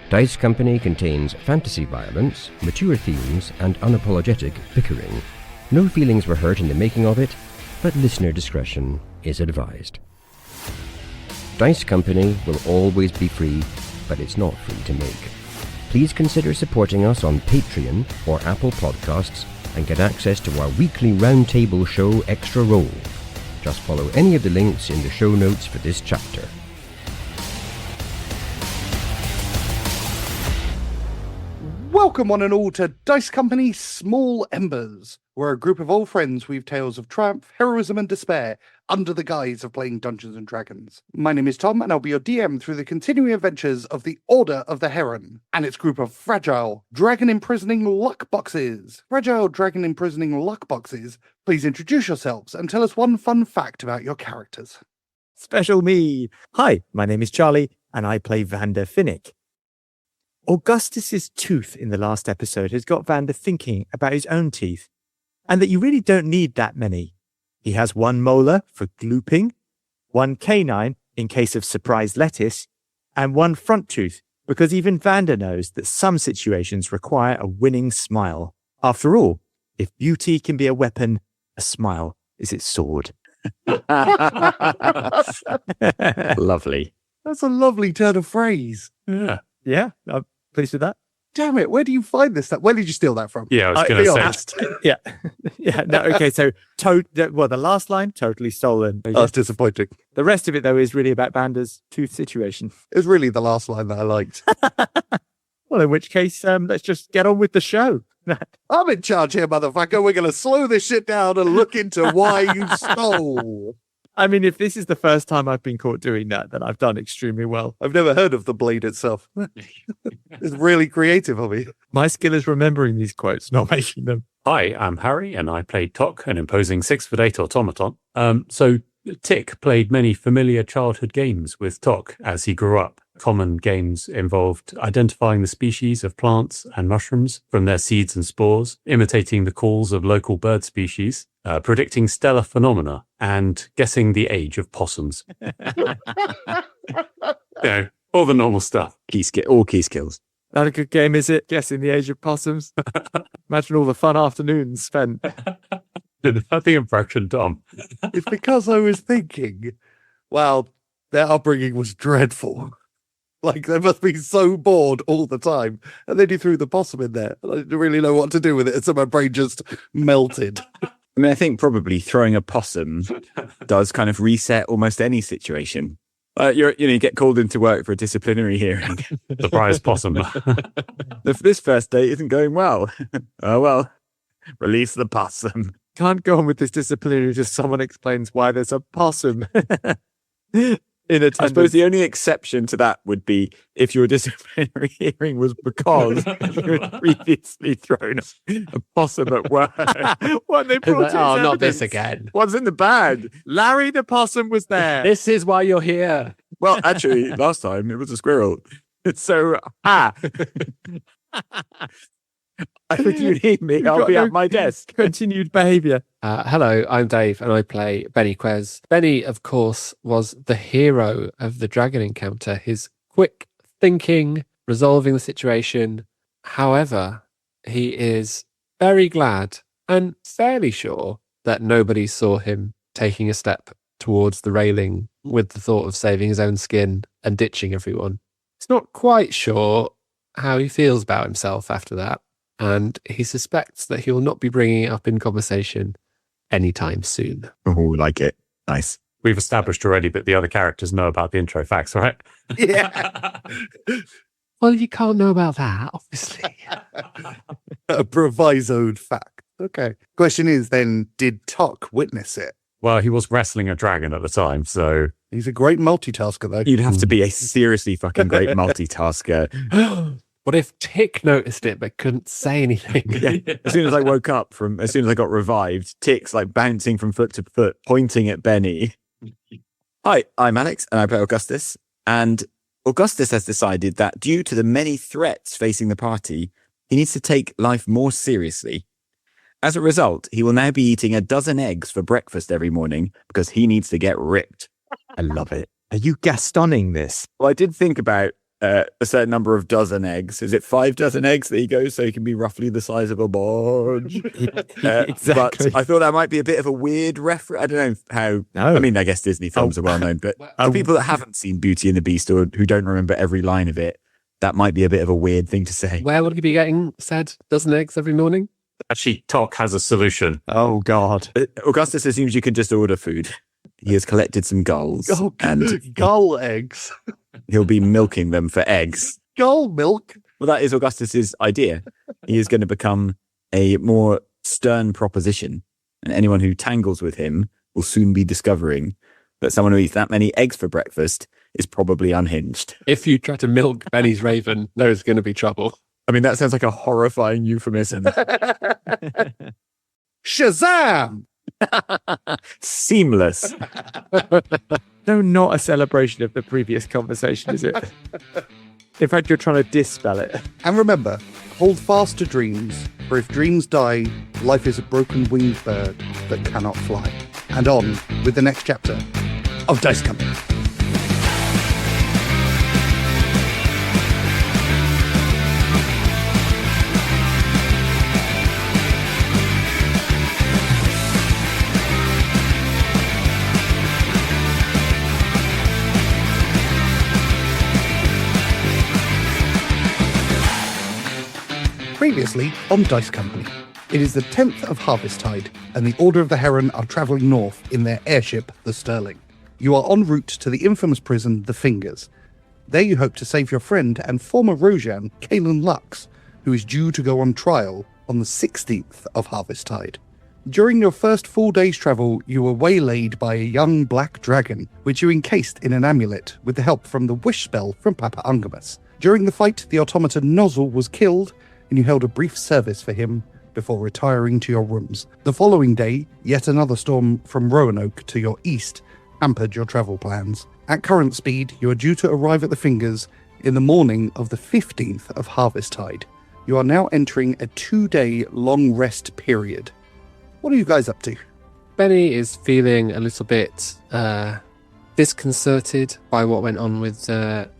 Dice Company contains fantasy violence, mature themes, and unapologetic bickering. No feelings were hurt in the making of it, but listener discretion is advised. Dice Company will always be free, but it's not free to make. Please consider supporting us on Patreon or Apple Podcasts and get access to our weekly roundtable show Extra Roll. Just follow any of the links in the show notes for this chapter. Welcome one and all to Dice Company Small Embers. We're a group of old friends weave tales of triumph, heroism and despair under the guise of playing Dungeons & Dragons. My name is Tom and I'll be your DM through the continuing adventures of the Order of the Heron and its group of fragile, dragon-imprisoning luck boxes. Fragile, dragon-imprisoning luck boxes, please introduce yourselves and tell us one fun fact about your characters. Special me. Hi, my name is Charlie and I play Vander Finnick. Augustus's tooth in the last episode has got Vander thinking about his own teeth, and that you really don't need that many. He has one molar for glooping, one canine in case of surprise lettuce, and one front tooth, because even Vander knows that some situations require a winning smile. After all, if beauty can be a weapon, a smile is its sword. Lovely. That's a lovely turn of phrase. Yeah, I'm pleased with that. Damn it, where do you find this stuff? Where did you steal that from? Yeah, I was going to say. Yeah. No, okay, so, the last line, totally stolen. That's disappointing. The rest of it, though, is really about Vander's tooth situation. It was really the last line that I liked. Well, in which case, let's just get on with the show. I'm in charge here, motherfucker. We're going to slow this shit down and look into why you stole. I mean, if this is the first time I've been caught doing that, then I've done extremely well. I've never heard of the blade itself. It's really creative of me. My skill is remembering these quotes, not making them. Hi, I'm Harry, and I played Tock, an imposing 6'8" automaton. So Tick played many familiar childhood games with Tock as he grew up. Common games involved identifying the species of plants and mushrooms from their seeds and spores, imitating the calls of local bird species, predicting stellar phenomena, and guessing the age of possums. All the normal stuff. All key skills. Not a good game, is it? Guessing the age of possums. Imagine all the fun afternoons spent. Nothing impression, Tom. It's because I was thinking, well, their upbringing was dreadful. Like, they must be so bored all the time. And then you threw the possum in there. And I didn't really know what to do with it. So my brain just melted. I mean, I think probably throwing a possum does kind of reset almost any situation. You get called into work for a disciplinary hearing. Surprise possum. This first date isn't going well. Oh, well, release the possum. Can't go on with this disciplinary until someone explains why there's a possum in attendance. I suppose the only exception to that would be if your disciplinary hearing was because you had previously thrown a possum at work. What they brought oh, not this again. What's in the bag? Larry the possum was there. This is why you're here. Well, actually, last time it was a squirrel. So, if you need me, I'll be at my desk. Continued behaviour. Hello, I'm Dave, and I play Bennie Quez. Bennie, of course, was the hero of the dragon encounter. His quick thinking, resolving the situation. However, he is very glad and fairly sure that nobody saw him taking a step towards the railing with the thought of saving his own skin and ditching everyone. He's not quite sure how he feels about himself after that. And he suspects that he will not be bringing it up in conversation anytime soon. Oh, like it. Nice. We've established already that the other characters know about the intro facts, right? Yeah. Well, you can't know about that, obviously. A provisoed fact. Okay. Question is then, did Tock witness it? Well, he was wrestling a dragon at the time, so... He's a great multitasker, though. You'd have to be a seriously fucking great multitasker. What if Tick noticed it but couldn't say anything? Yeah. As soon as I got revived, Tick's like bouncing from foot to foot, pointing at Bennie. Hi, I'm Alex, and I play Augustus. And Augustus has decided that due to the many threats facing the party, he needs to take life more seriously. As a result, he will now be eating a dozen eggs for breakfast every morning because he needs to get ripped. I love it. Are you Gastoning this? Well, I did think about a certain number of dozen eggs. Is it 5 dozen eggs that he goes, so he can be roughly the size of a barge? Exactly. But I thought that might be a bit of a weird reference. I don't know how. No. I mean, I guess Disney films are well known, but for people that haven't seen Beauty and the Beast or who don't remember every line of it, that might be a bit of a weird thing to say. Where would he be getting said dozen eggs every morning? Actually, Tock has a solution. Oh, God. Augustus assumes you can just order food. He has collected some gulls, and Gull eggs. he'll be milking them for eggs. Gull milk. Well, that is Augustus's idea. He is going to become a more stern proposition, and anyone who tangles with him will soon be discovering that someone who eats that many eggs for breakfast is probably unhinged. If you try to milk Benny's raven, there's going to be trouble. I mean, that sounds like a horrifying euphemism. Shazam! Seamless. No, not a celebration of the previous conversation, is it? In fact, you're trying to dispel it. And remember, hold fast to dreams, for if dreams die, life is a broken winged bird that cannot fly. And on with the next chapter of Dice Company. Previously on Dice Company. It is the 10th of Harvesttide, and the Order of the Heron are travelling north in their airship, the Sterling. You are en route to the infamous prison, the Fingers. There you hope to save your friend and former Rojan, Kalen Lux, who is due to go on trial on the 16th of Harvesttide. During your first 4 days' travel, you were waylaid by a young black dragon, which you encased in an amulet with the help from the wish spell from Papa Ungamus. During the fight, the automaton Nozzle was killed, and you held a brief service for him before retiring to your rooms. The following day, yet another storm from Roanoke to your east hampered your travel plans. At current speed, you are due to arrive at the Fingers in the morning of the 15th of Harvesttide. You are now entering a 2-day long rest period. What are you guys up to? Benny is feeling a little bit disconcerted by what went on with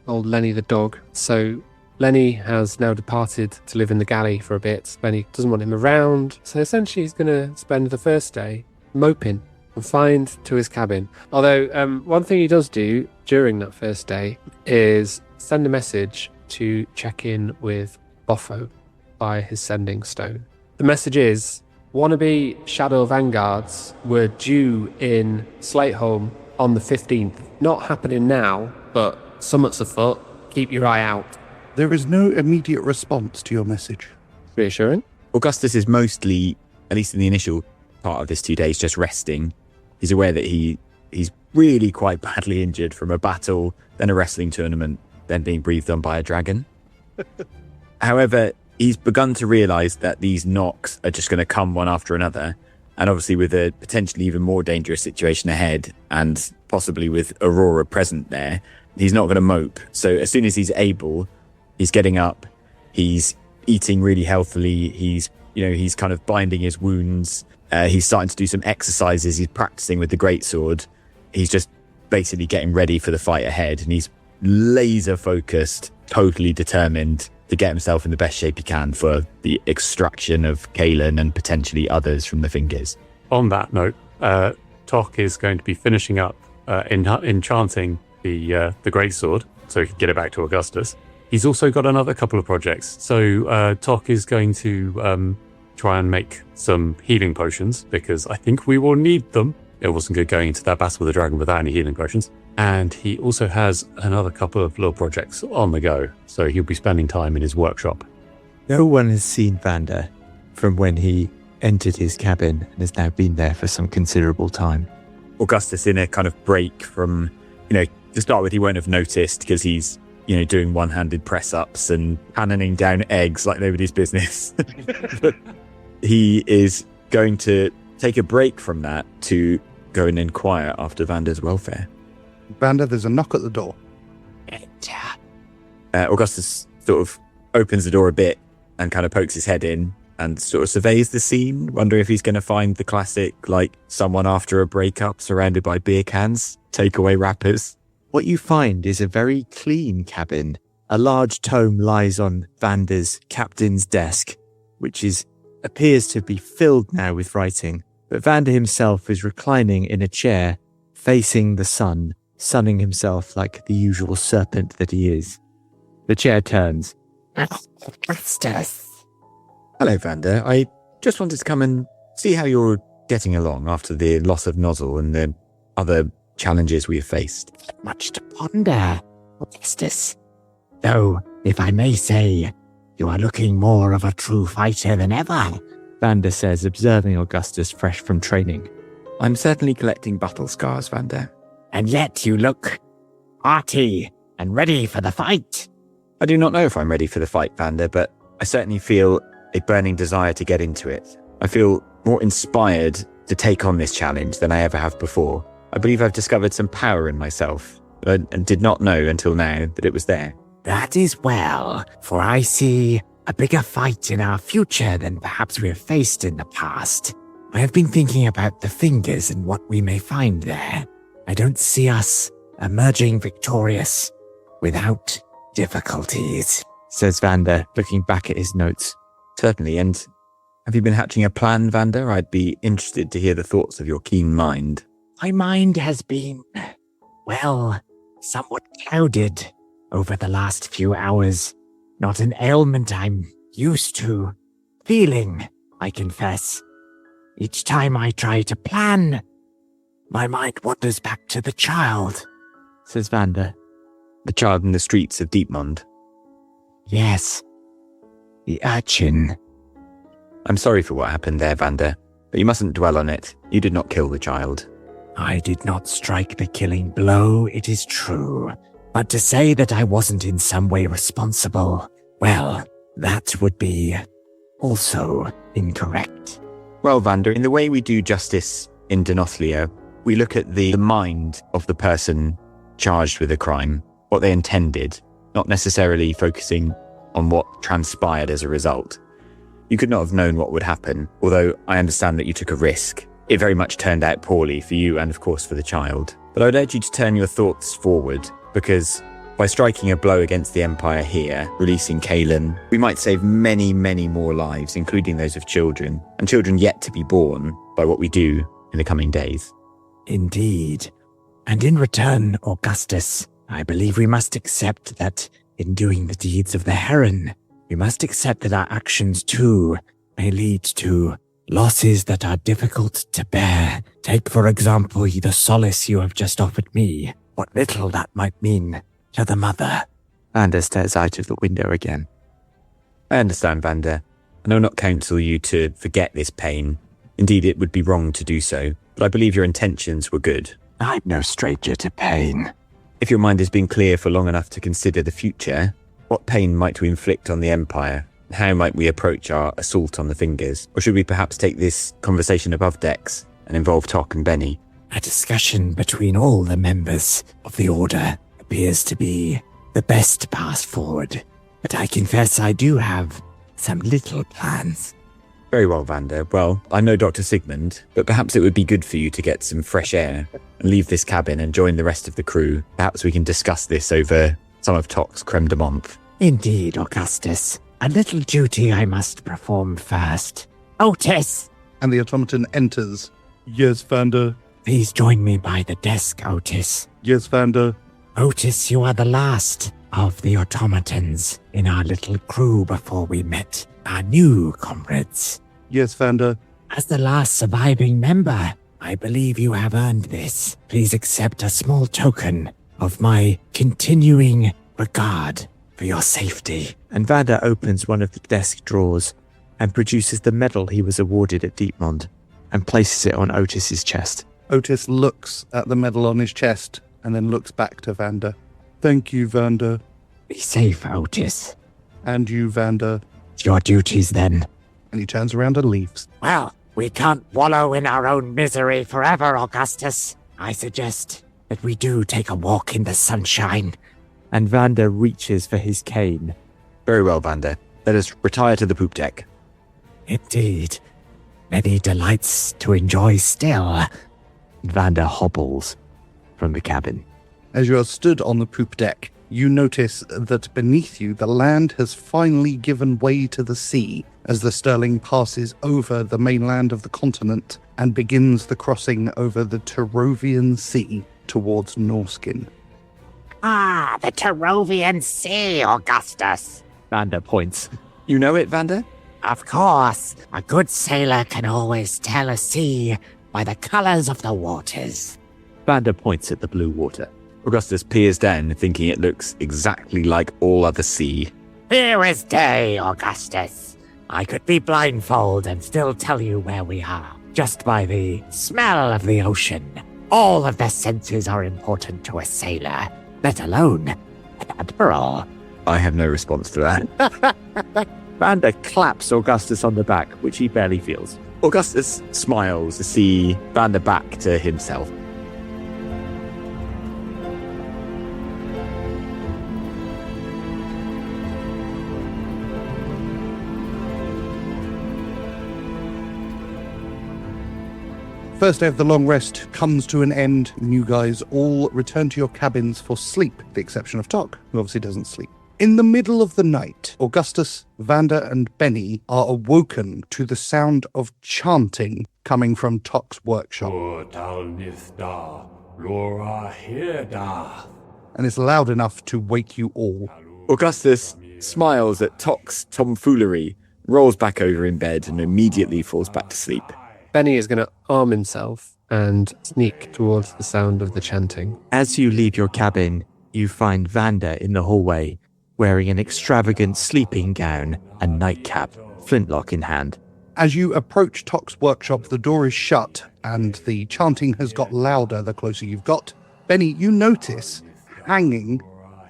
old Lenny the dog. So Lenny has now departed to live in the galley for a bit. Benny doesn't want him around. So essentially he's going to spend the first day moping, confined to his cabin. Although one thing he does do during that first day is send a message to check in with Boffo by his sending stone. The message is, wannabe Shadow Vanguards were due in Slateholm on the 15th. Not happening now, but summit's afoot. Keep your eye out. There is no immediate response to your message. Reassuring. Augustus is mostly, at least in the initial part of this 2 days, just resting. He's aware that he's really quite badly injured from a battle, then a wrestling tournament, then being breathed on by a dragon. However, he's begun to realise that these knocks are just going to come one after another. And obviously with a potentially even more dangerous situation ahead, and possibly with Aurora present there, he's not going to mope. So as soon as he's able, he's getting up, he's eating really healthily, he's kind of binding his wounds, he's starting to do some exercises, he's practicing with the greatsword, he's just basically getting ready for the fight ahead, and he's laser focused, totally determined to get himself in the best shape he can for the extraction of Kalen and potentially others from the Fingers. On that note, Tock is going to be finishing up enchanting the greatsword so he can get it back to Augustus. He's also got another couple of projects. So Tock is going to try and make some healing potions because I think we will need them. It wasn't good going into that battle with the dragon without any healing potions. And he also has another couple of little projects on the go. So he'll be spending time in his workshop. No one has seen Vander from when he entered his cabin and has now been there for some considerable time. Augustus, in a kind of break from, to start with, he won't have noticed because he's, doing one-handed press-ups and cannoning down eggs like nobody's business. But he is going to take a break from that to go and inquire after Vander's welfare. Vander, there's a knock at the door. Augustus sort of opens the door a bit and kind of pokes his head in and sort of surveys the scene, wondering if he's going to find the classic, someone after a breakup surrounded by beer cans, takeaway wrappers. What you find is a very clean cabin A large tome lies on Vander's captain's desk, which appears to be filled now with writing. But Vander himself is reclining in a chair, facing the sun, sunning himself like the usual serpent that he is. The chair turns. Augustus. Hello, Vander. I just wanted to come and see how you're getting along after the loss of Nozzle and the other challenges we have faced. Much to ponder, Augustus. Though, if I may say, you are looking more of a true fighter than ever. Vander says, observing Augustus fresh from training. I'm certainly collecting battle scars, Vander. And yet you look hearty and ready for the fight. I do not know if I'm ready for the fight, Vander, but I certainly feel a burning desire to get into it. I feel more inspired to take on this challenge than I ever have before. I believe I've discovered some power in myself, and did not know until now that it was there. That is well, for I see a bigger fight in our future than perhaps we have faced in the past. I have been thinking about the fingers and what we may find there. I don't see us emerging victorious without difficulties, says Vander, looking back at his notes. Certainly, and have you been hatching a plan, Vander? I'd be interested to hear the thoughts of your keen mind. My mind has been, well, somewhat clouded over the last few hours. Not an ailment I'm used to feeling, I confess. Each time I try to plan, my mind wanders back to the child, says Vander. The child in the streets of Deepmond. Yes, the urchin. I'm sorry for what happened there, Vander, but you mustn't dwell on it. You did not kill the child. I did not strike the killing blow, it is true. But to say that I wasn't in some way responsible, well, that would be also incorrect. Well, Vander, in the way we do justice in Denothlio, we look at the mind of the person charged with a crime, what they intended, not necessarily focusing on what transpired as a result. You could not have known what would happen, although I understand that you took a risk. It very much turned out poorly for you and, of course, for the child. But I would urge you to turn your thoughts forward, because by striking a blow against the Empire here, releasing Kalen, we might save many, many more lives, including those of children, and children yet to be born, by what we do in the coming days. Indeed. And in return, Augustus, I believe we must accept that in doing the deeds of the Heron, we must accept that our actions too may lead to losses that are difficult to bear. Take, for example, the solace you have just offered me. What little that might mean to the mother. Vander stares out of the window again. I understand, Vander, and I will not counsel you to forget this pain. Indeed, it would be wrong to do so, but I believe your intentions were good. I'm no stranger to pain. If your mind has been clear for long enough to consider the future, what pain might we inflict on the Empire? How might we approach our assault on the Fingers? Or should we perhaps take this conversation above decks and involve Tock and Bennie? A discussion between all the members of the Order appears to be the best path forward. But I confess I do have some little plans. Very well, Vander. Well, I know Dr. Sigmund, but perhaps it would be good for you to get some fresh air and leave this cabin and join the rest of the crew. Perhaps we can discuss this over some of Tock's creme de menthe. Indeed, Augustus. A little duty I must perform first. Otis! And the automaton enters. Yes, Vander. Please join me by the desk, Otis. Yes, Vander. Otis, you are the last of the automatons in our little crew before we met our new comrades. Yes, Vander. As the last surviving member, I believe you have earned this. Please accept a small token of my continuing regard for your safety. And Vander opens one of the desk drawers and produces the medal he was awarded at Deepmond and places it on Otis's chest. Otis looks at the medal on his chest and then looks back to Vander. Thank you, Vander. Be safe, Otis. And you, Vander. It's your duties then. And he turns around and leaves. Well, we can't wallow in our own misery forever, Augustus. I suggest that we do take a walk in the sunshine. And Vander reaches for his cane. Very well, Vander. Let us retire to the poop deck. Indeed. Many delights to enjoy still. Vander hobbles from the cabin. As you are stood on the poop deck, you notice that beneath you, the land has finally given way to the sea as the Sterling passes over the mainland of the continent and begins the crossing over the Tarovian Sea towards Norskin. Ah, the Tarovian Sea, Augustus. Vander points. You know it, Vander? Of course, a good sailor can always tell a sea by the colors of the waters. Vander points at the blue water. Augustus peers down, thinking it looks exactly like all other sea. Here is day, Augustus. I could be blindfold and still tell you where we are, just by the smell of the ocean. All of the senses are important to a sailor, let alone an admiral. I have no response to that. Vander claps Augustus on the back, which he barely feels. Augustus smiles to see Vander back to himself. First day of the long rest comes to an end, and you guys all return to your cabins for sleep, with the exception of Tock, who obviously doesn't sleep. In the middle of the night, Augustus, Vander, and Bennie are awoken to the sound of chanting coming from Tock's workshop. And it's loud enough to wake you all. Augustus smiles at Tock's tomfoolery, rolls back over in bed, and immediately falls back to sleep. Bennie is going to arm himself and sneak towards the sound of the chanting. As you leave your cabin, you find Vander in the hallway, wearing an extravagant sleeping gown and nightcap, flintlock in hand. As you approach Tock's workshop, the door is shut and the chanting has got louder the closer you've got. Bennie, you notice hanging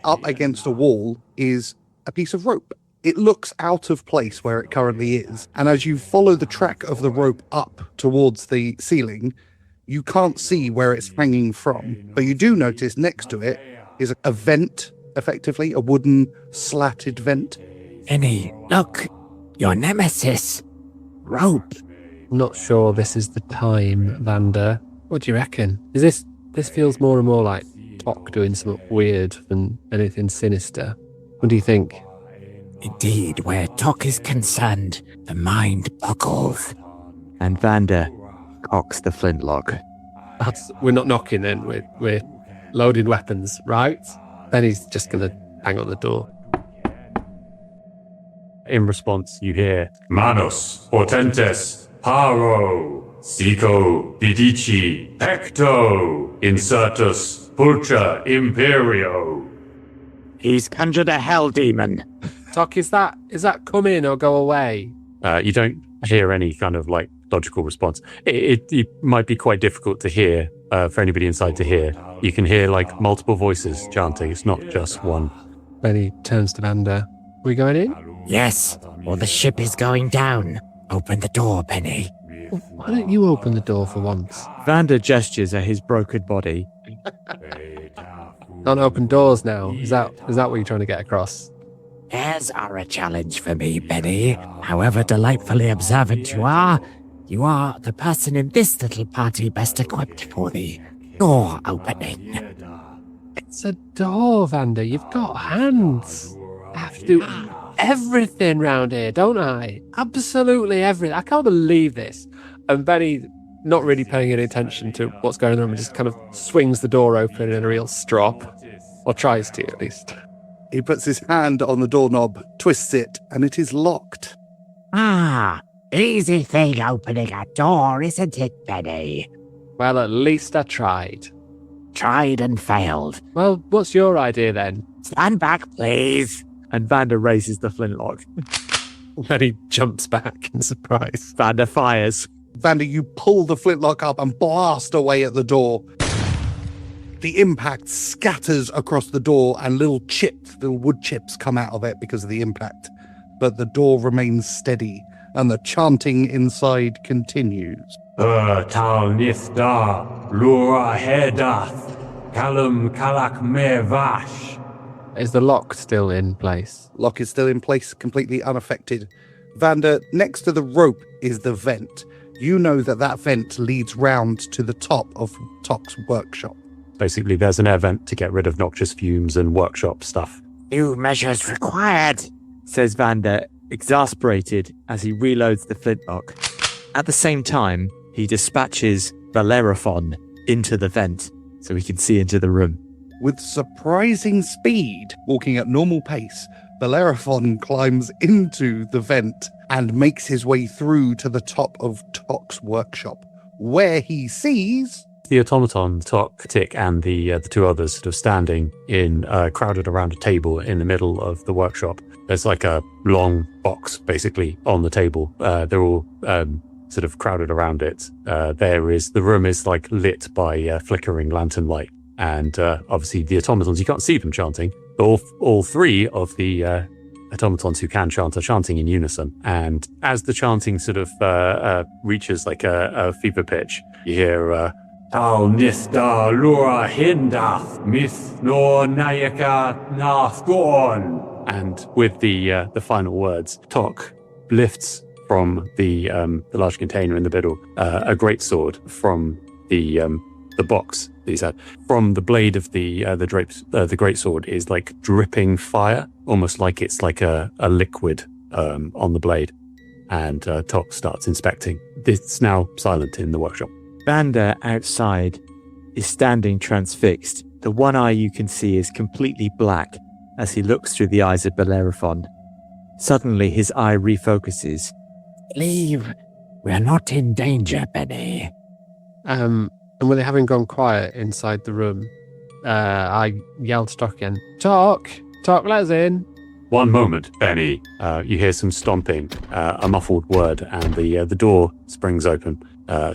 up against a wall is a piece of rope. It looks out of place where it currently is. And as you follow the track of the rope up towards the ceiling, you can't see where it's hanging from. But you do notice next to it is a vent, effectively, a wooden slatted vent. Bennie, look, your nemesis. Rope. I'm not sure this is the time, Vander. What do you reckon? This feels more and more like Tock doing something weird than anything sinister. What do you think? Indeed, where Tock is concerned, the mind boggles. And Vander cocks the flintlock. We're not knocking then, we're loading weapons, right? Bennie's just going to bang on the door. In response, you hear, Manos, potentes, paro, sico, didici, pecto, insertus, pulcha, imperio. He's conjured a hell demon. Tock, is that come in or go away? You don't hear any kind of like logical response. It might be quite difficult to hear for anybody inside to hear. You can hear like multiple voices chanting. It's not just one. Bennie turns to Vander. We going in? Yes, or the ship is going down. Open the door, Bennie. Why don't you open the door for once? Vander gestures at his broken body. Can't open doors now. Is that what you're trying to get across? Airs are a challenge for me, Bennie. However delightfully observant you are the person in this little party best equipped for the door opening. It's a door, Vander. You've got hands. I have to do everything round here, don't I? Absolutely everything. I can't believe this. And Bennie, not really paying any attention to what's going on, just kind of swings the door open in a real strop. Or tries to, at least. He puts his hand on the doorknob, twists it, and it is locked. Ah, easy thing opening a door, isn't it, Bennie? Well, at least I tried. Tried and failed. Well, what's your idea then? Stand back, please. And Vander raises the flintlock. Then he jumps back in surprise. Vander fires. Vander, you pull the flintlock up and blast away at the door. The impact scatters across the door and little wood chips come out of it because of the impact. But the door remains steady and the chanting inside continues. Tal nithda, lura hedath, kalum kalak me vash. Is the lock still in place? Lock is still in place, completely unaffected. Vander, next to the rope is the vent. You know that vent leads round to the top of Tock's workshop. Basically, there's an air vent to get rid of noxious fumes and workshop stuff. New measures required. Says Vander, exasperated as he reloads the flintlock. At the same time, he dispatches Bellerophon into the vent so he can see into the room. With surprising speed, walking at normal pace, Bellerophon climbs into the vent and makes his way through to the top of Tock's workshop, where he sees... The automaton, Tock, Tick, and the two others sort of standing crowded around a table in the middle of the workshop. There's like a long box, basically, on the table. They're all sort of crowded around it. The room is like lit by flickering lantern light. And obviously the automatons, you can't see them chanting, but all three of the automatons who can chant are chanting in unison. And as the chanting sort of reaches like a fever pitch, you hear... Tal nista lura hindath mith nor nayaka nathgorn. And with the final words, Tock lifts from the large container in the middle a great sword from the box that he's had. From the blade of the great sword is like dripping fire, almost like it's like a liquid on the blade. And Tock starts inspecting. It's now silent in the workshop. Vander outside is standing transfixed. The one eye you can see is completely black as he looks through the eyes of Bellerophon. Suddenly his eye refocuses. Leave. We're not in danger, Bennie. And with it having gone quiet inside the room, I yelled to Tock again. Tock, let us in. One moment, Bennie. You hear some stomping, a muffled word, and the door springs open.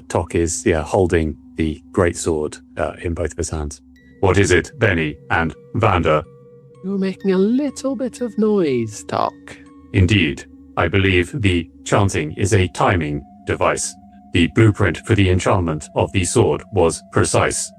Tock is holding the great sword in both of his hands. What is it, Bennie and Vander? You're making a little bit of noise, Tock. Indeed. I believe the chanting is a timing device. The blueprint for the enchantment of the sword was precise.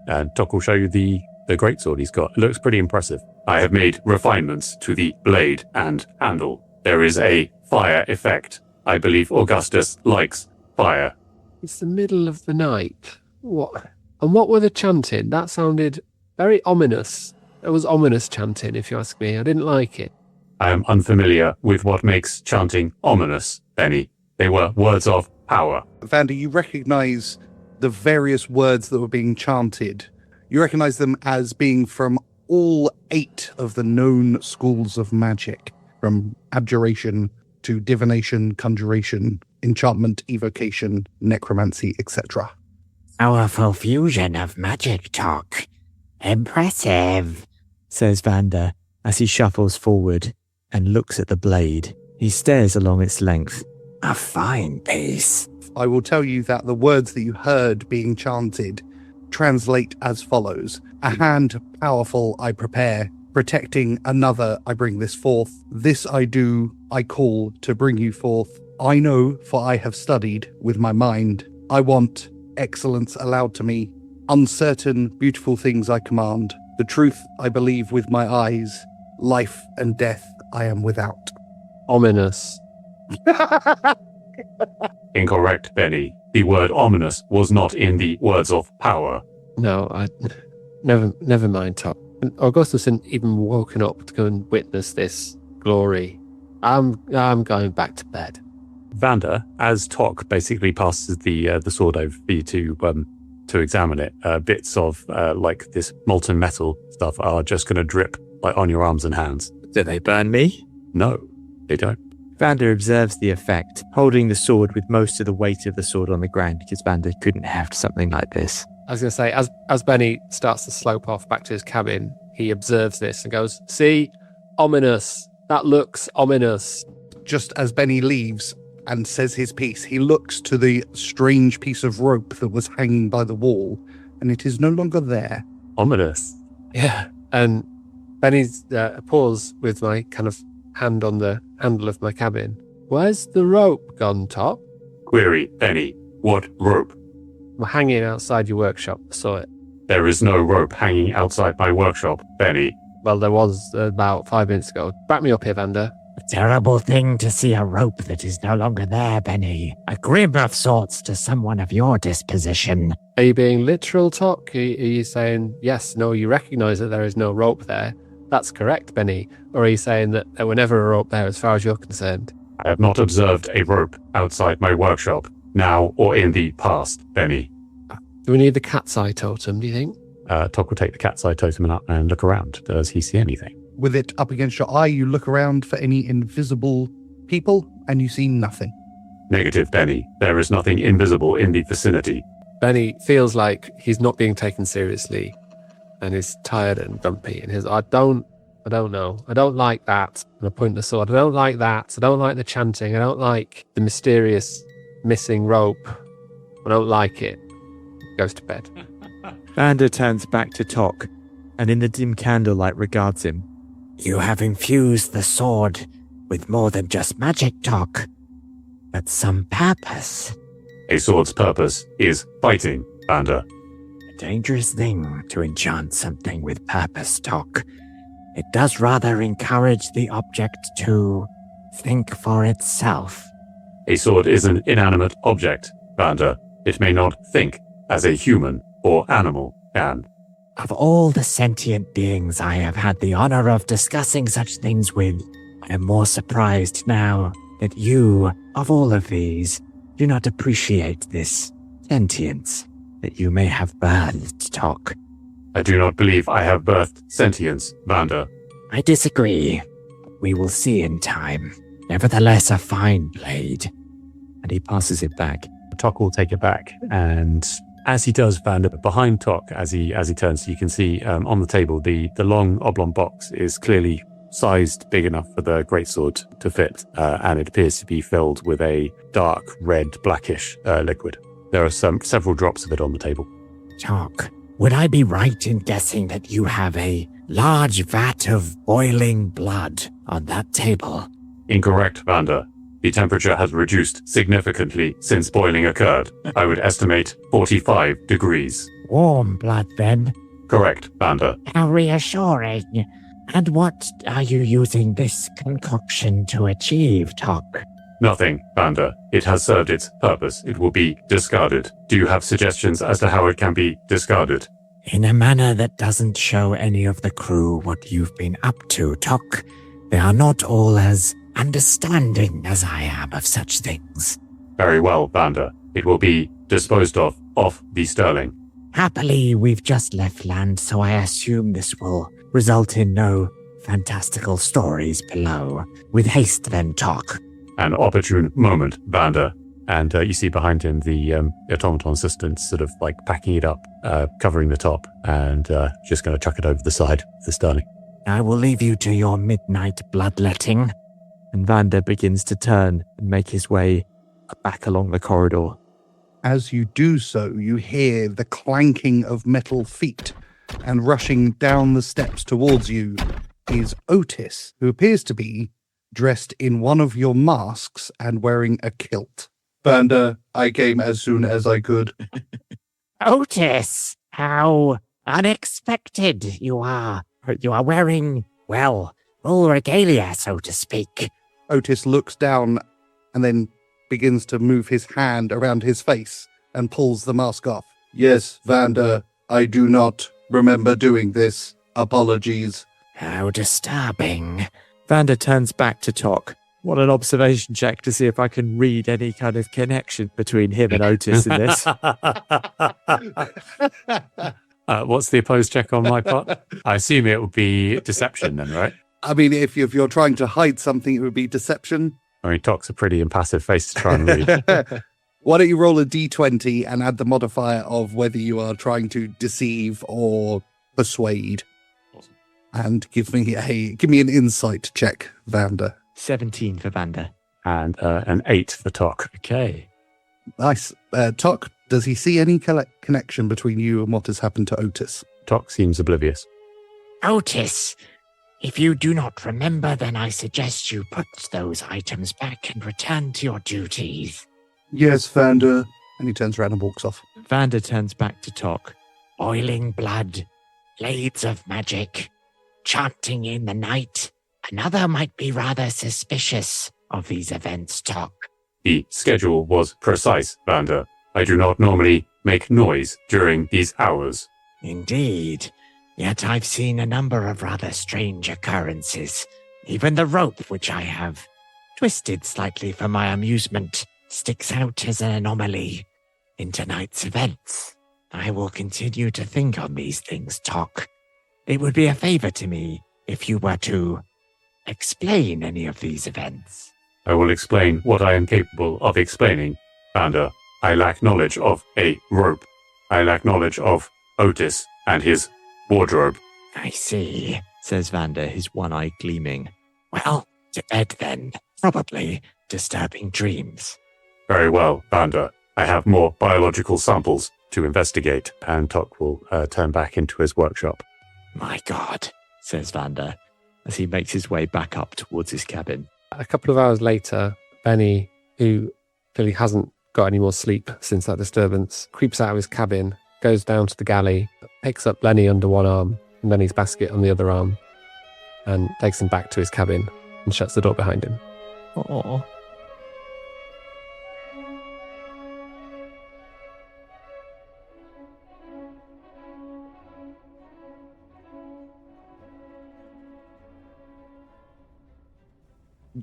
And Tock will show you the great sword he's got. It looks pretty impressive. I have made refinements to the blade and handle. There is a fire effect. I believe Augustus likes fire. It's the middle of the night. What? And what were the chanting? That sounded very ominous. It was ominous chanting, if you ask me. I didn't like it. I am unfamiliar with what makes chanting ominous, Bennie. They were words of power. Vander, you recognize the various words that were being chanted. You recognize them as being from all 8 of the known schools of magic, from abjuration to divination, conjuration, enchantment, evocation, necromancy, etc. Powerful fusion of magic, Tock. Impressive, says Vander as he shuffles forward and looks at the blade. He stares along its length. A fine piece. I will tell you that the words that you heard being chanted translate as follows. A hand powerful I prepare, protecting another I bring this forth. This I do, I call to bring you forth. I know, for I have studied with my mind. I want excellence allowed to me. Uncertain, beautiful things I command. The truth I believe with my eyes. Life and death I am without. Ominous. Incorrect, Bennie. The word ominous was not in the words of power. No, never mind, Tock. Augustus hadn't even woken up to go and witness this glory. I'm going back to bed. Vander, as Tock basically passes the sword over for you to examine it, bits of like this molten metal stuff are just going to drip like on your arms and hands. Do they burn me? No, they don't. Vander observes the effect, holding the sword with most of the weight of the sword on the ground because Vander couldn't have something like this. I was going to say, as Bennie starts to slope off back to his cabin, he observes this and goes, "See, ominous. That looks ominous." Just as Bennie leaves and says his piece, he looks to the strange piece of rope that was hanging by the wall, and it is no longer there. Ominous. Yeah. And Bennie's paws with my kind of hand on the handle of my cabin. Where's the rope gone, Tock? Query, Bennie. What rope? We're hanging outside your workshop. I saw it. There is no rope hanging outside my workshop, Bennie. Well, there was about 5 minutes ago. Back me up here, Vander. A terrible thing to see a rope that is no longer there, Bennie. A grim of sorts to someone of your disposition. Are you being literal, Tock? Are you saying, yes, no, you recognise that there is no rope there? That's correct, Bennie. Or are you saying that there were never a rope there as far as you're concerned? I have not observed a rope outside my workshop, now or in the past, Bennie. Do we need the cat's eye totem, do you think? Tock will take the cat's eye totem and look around. Does he see anything? With it up against your eye, you look around for any invisible people, and you see nothing. Negative, Bennie. There is nothing invisible in the vicinity. Bennie feels like he's not being taken seriously and is tired and grumpy. And I don't know. I don't like that. And I point the sword. I don't like that. I don't like the chanting. I don't like the mysterious missing rope. I don't like it. Goes to bed. Vander turns back to Tock, and in the dim candlelight regards him. You have infused the sword with more than just magic, Tock, but some purpose. A sword's purpose is fighting, Vander. A dangerous thing to enchant something with purpose, Tock. It does rather encourage the object to think for itself. A sword is an inanimate object, Vander. It may not think as a human or animal can. Of all the sentient beings I have had the honor of discussing such things with, I am more surprised now that you, of all of these, do not appreciate this sentience that you may have birthed, Tock. I do not believe I have birthed sentience, Vander. I disagree. We will see in time. Nevertheless, a fine blade. And he passes it back. Tock will take it back, and as he does, Vander, behind Tock, as he turns, you can see on the table the long oblong box is clearly sized big enough for the greatsword to fit, and it appears to be filled with a dark red, blackish liquid. There are several drops of it on the table. Tock, would I be right in guessing that you have a large vat of boiling blood on that table? Incorrect, Vander. The temperature has reduced significantly since boiling occurred. I would estimate 45 degrees. Warm blood, then? Correct, Vander. How reassuring. And what are you using this concoction to achieve, Tock? Nothing, Vander. It has served its purpose. It will be discarded. Do you have suggestions as to how it can be discarded? In a manner that doesn't show any of the crew what you've been up to, Tock. They are not all as understanding as I am of such things. Very well, Vander. It will be disposed of off the Sterling. Happily, we've just left land, so I assume this will result in no fantastical stories below. With haste, then, Tock. An opportune moment, Vander. And you see behind him the automaton assistant sort of like packing it up, covering the top, and just going to chuck it over the side of the Sterling. I will leave you to your midnight bloodletting. And Vander begins to turn and make his way back along the corridor. As you do so, you hear the clanking of metal feet, and rushing down the steps towards you is Otis, who appears to be dressed in one of your masks and wearing a kilt. Vander, I came as soon as I could. Otis, how unexpected you are. You are wearing, well, full regalia, so to speak. Otis looks down and then begins to move his hand around his face and pulls the mask off. Yes, Vander, I do not remember doing this. Apologies. How disturbing. Vander turns back to Tock. What an observation check to see if I can read any kind of connection between him and Otis in this. What's the opposed check on my part? I assume it would be deception then, right? I mean, if you're trying to hide something, it would be deception. I mean, Tock's a pretty impassive face to try and read. Why don't you roll a d20 and add the modifier of whether you are trying to deceive or persuade? Awesome. And give me an insight check, Vander. 17 for Vander. And an 8 for Tock. Okay. Nice. Tock, does he see any connection between you and what has happened to Otis? Tock seems oblivious. Otis, if you do not remember, then I suggest you put those items back and return to your duties. Yes, Vander. And he turns around and walks off. Vander turns back to Tock. Boiling blood, blades of magic, chanting in the night, a Another might be rather suspicious of these events, Tock. The schedule was precise, Vander. I do not normally make noise during these hours. Indeed. Yet I've seen a number of rather strange occurrences. Even the rope, which I have twisted slightly for my amusement, sticks out as an anomaly in tonight's events. I will continue to think on these things, Tock. It would be a favor to me if you were to explain any of these events. I will explain what I am capable of explaining, Vander. I lack knowledge of a rope. I lack knowledge of Otis and his wardrobe. I see, says Vander, his one eye gleaming. Well, to bed then. Probably disturbing dreams. Very well, Vander. I have more biological samples to investigate. And Tock will turn back into his workshop. My God, says Vander, as he makes his way back up towards his cabin. A couple of hours later, Bennie, who clearly hasn't got any more sleep since that disturbance, creeps out of his cabin, goes down to the galley, picks up Lenny under one arm and Lenny's basket on the other arm, and takes him back to his cabin and shuts the door behind him. Aww.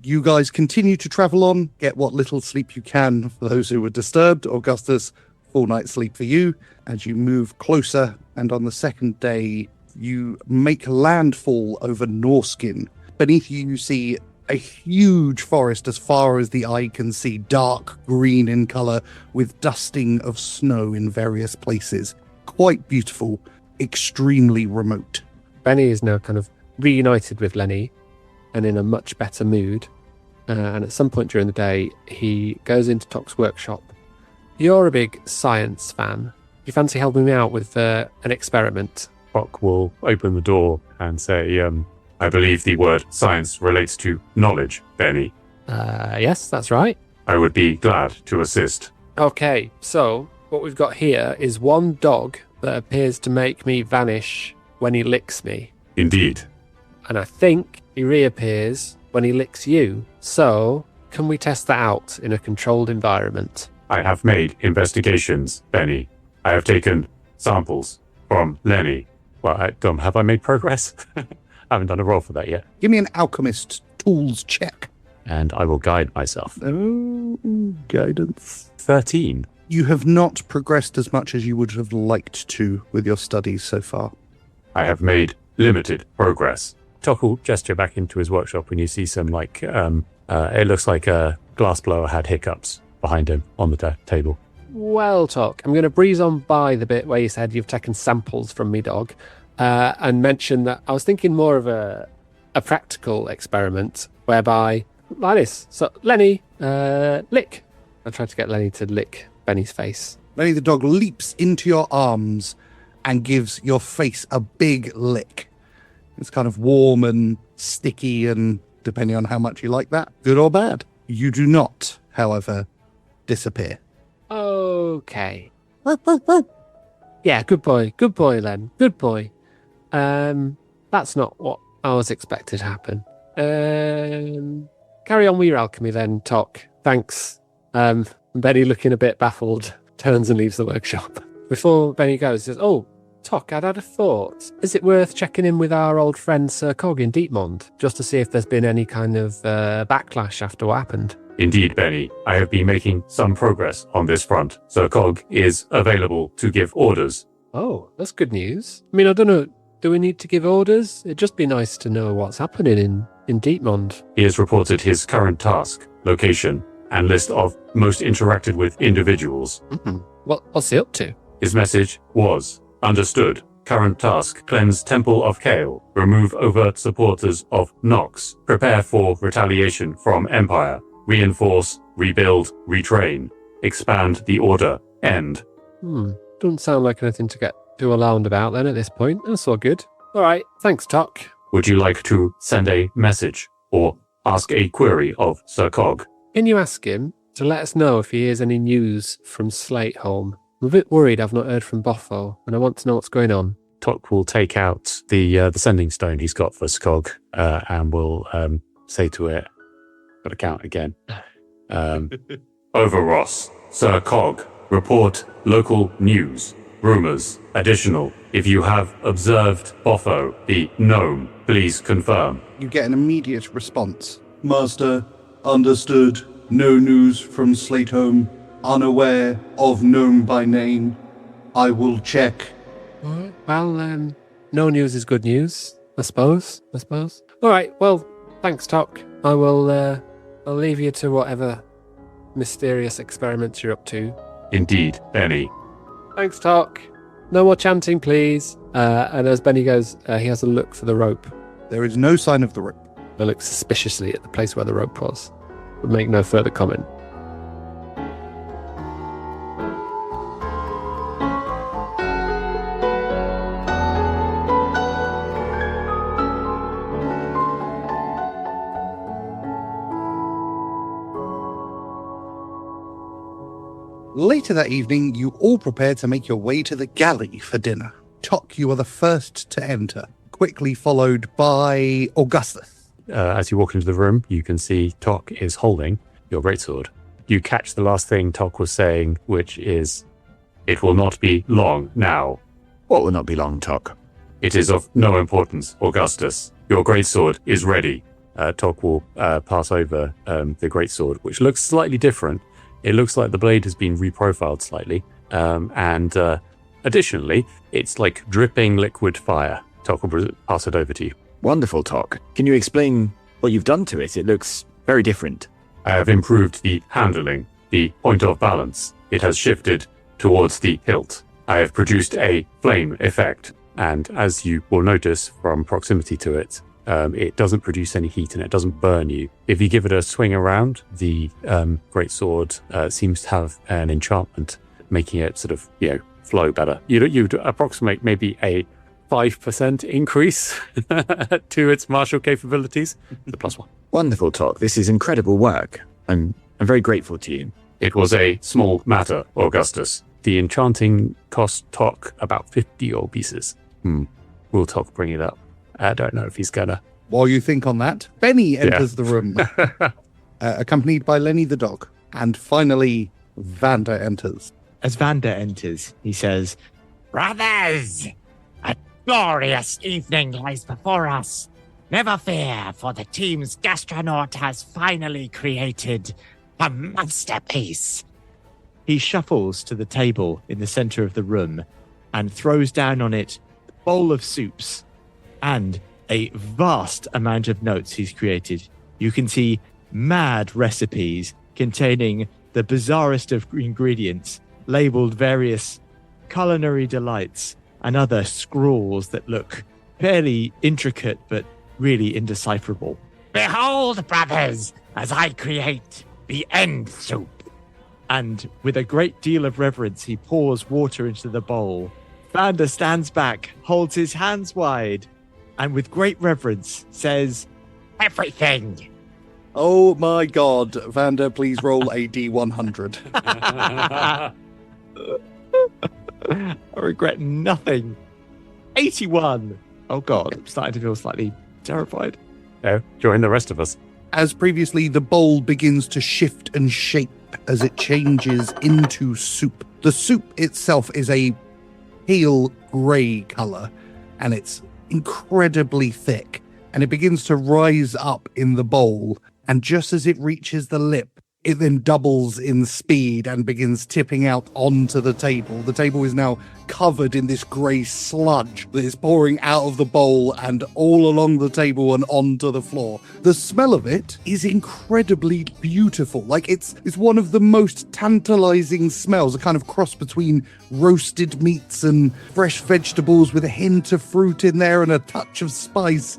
You guys continue to travel on, get what little sleep you can for those who were disturbed. Augustus, full night's sleep for you as you move closer. And on the second day, you make landfall over Norskin. Beneath you, you see a huge forest as far as the eye can see, dark green in color with dusting of snow in various places. Quite beautiful, extremely remote. Bennie is now kind of reunited with Lenny and in a much better mood. And at some point during the day, he goes into Tock's workshop. You're a big science fan. Do you fancy helping me out with an experiment? Tock will open the door and say, I believe the word science relates to knowledge, Bennie. Yes, that's right. I would be glad to assist. Okay, so what we've got here is one dog that appears to make me vanish when he licks me. Indeed. And I think he reappears when he licks you. So, can we test that out in a controlled environment? I have made investigations, Bennie. I have taken samples from Lenny. Well, have I made progress? I haven't done a roll for that yet. Give me an alchemist tools check. And I will guide myself. Oh, guidance. 13. You have not progressed as much as you would have liked to with your studies so far. I have made limited progress. Tock will gesture back into his workshop when you see some, it looks like a glassblower had hiccups behind him on the table. Well, Tock, I'm going to breeze on by the bit where you said you've taken samples from me dog and mention that I was thinking more of a practical experiment whereby, like this. So, Lenny, lick. I tried to get Lenny to lick Benny's face. Lenny the dog leaps into your arms and gives your face a big lick. It's kind of warm and sticky, and depending on how much you like that, good or bad. You do not, however, disappear. Okay. Yeah, good boy, Len, good boy. That's not what I was expected to happen. Carry on with your alchemy then, Tock. Thanks. Bennie, looking a bit baffled, turns and leaves the workshop. Before Bennie goes, he says, "Oh, Tock, I'd had a thought. Is it worth checking in with our old friend Sir Cog in Deepmond, just to see if there's been any kind of backlash after what happened?" Indeed, Bennie. I have been making some progress on this front. Sir Cog is available to give orders. Oh, that's good news. I mean, I don't know. Do we need to give orders? It'd just be nice to know what's happening in Deepmond. He has reported his current task, location, and list of most interacted with individuals. Mm-hmm. What's he up to? His message was, understood. Current task, cleanse Temple of Kale. Remove overt supporters of Nox. Prepare for retaliation from Empire. Reinforce, rebuild, retrain. Expand the order. End. Doesn't sound like anything to get too alarmed about then at this point. That's all good. All right, thanks, Tock. Would you like to send a message or ask a query of Sir Cog? Can you ask him to let us know if he hears any news from Slateholm? I'm a bit worried I've not heard from Boffo, and I want to know what's going on. Tock will take out the sending stone he's got for Skog and will say to it, got to count again. Over Ross, Sir Cog, report local news, rumors, additional. If you have observed Boffo, the gnome, please confirm. You get an immediate response. Master, understood. No news from Slateholme. Unaware of gnome by name. I will check. All right. Well, no news is good news, I suppose. All right. Well, thanks, Tock. I will. I'll leave you to whatever mysterious experiments you're up to. Indeed, Bennie. Thanks, Tock. No more chanting, please. And as Bennie goes, he has a look for the rope. There is no sign of the rope. I look suspiciously at the place where the rope was. Would make no further comment. Later that evening, you all prepare to make your way to the galley for dinner. Tock, you are the first to enter, quickly followed by Augustus. As you walk into the room, you can see Tock is holding your greatsword. You catch the last thing Tock was saying, which is, "It will not be long now." What will not be long, Tock? "It is of no importance, Augustus. Your greatsword is ready." Tock will pass over the greatsword, which looks slightly different. It looks like the blade has been reprofiled slightly. And additionally, it's like dripping liquid fire. Tock will pass it over to you. Wonderful, Tock. Can you explain what you've done to it? It looks very different. I have improved the handling, the point of balance. It has shifted towards the hilt. I have produced a flame effect. And as you will notice from proximity to it, it doesn't produce any heat and it doesn't burn you. If you give it a swing around, the greatsword seems to have an enchantment, making it sort of, flow better. You'd approximate maybe a 5% increase to its martial capabilities. The +1. Wonderful, Tock. This is incredible work. I'm very grateful to you. It was a small matter, Augustus. The enchanting cost Tock about 50 gold pieces. Will Tock bring it up? I don't know if he's gonna. While you think on that, Bennie enters the room, accompanied by Lenny the dog. And finally, Vander enters. As Vander enters, he says, Brothers, a glorious evening lies before us. Never fear, for the team's gastronaut has finally created a masterpiece. He shuffles to the table in the center of the room and throws down on it a bowl of soups and a vast amount of notes he's created. You can see mad recipes containing the bizarrest of ingredients, labeled various culinary delights and other scrawls that look fairly intricate but really indecipherable. Behold, brothers, as I create the end soup. And with a great deal of reverence, he pours water into the bowl. Vander stands back, holds his hands wide, and with great reverence says, Everything. Oh my god, Vander, please roll a D100. I regret nothing. 81. Oh god, I'm starting to feel slightly terrified. Oh, join the rest of us. As previously, the bowl begins to shift and shape as it changes into soup. The soup itself is a pale grey colour, and it's incredibly thick, and it begins to rise up in the bowl, and just as it reaches the lip, it then doubles in speed and begins tipping out onto the table. The table is now covered in this grey sludge that is pouring out of the bowl and all along the table and onto the floor. The smell of it is incredibly beautiful. Like it's one of the most tantalizing smells, a kind of cross between roasted meats and fresh vegetables with a hint of fruit in there and a touch of spice.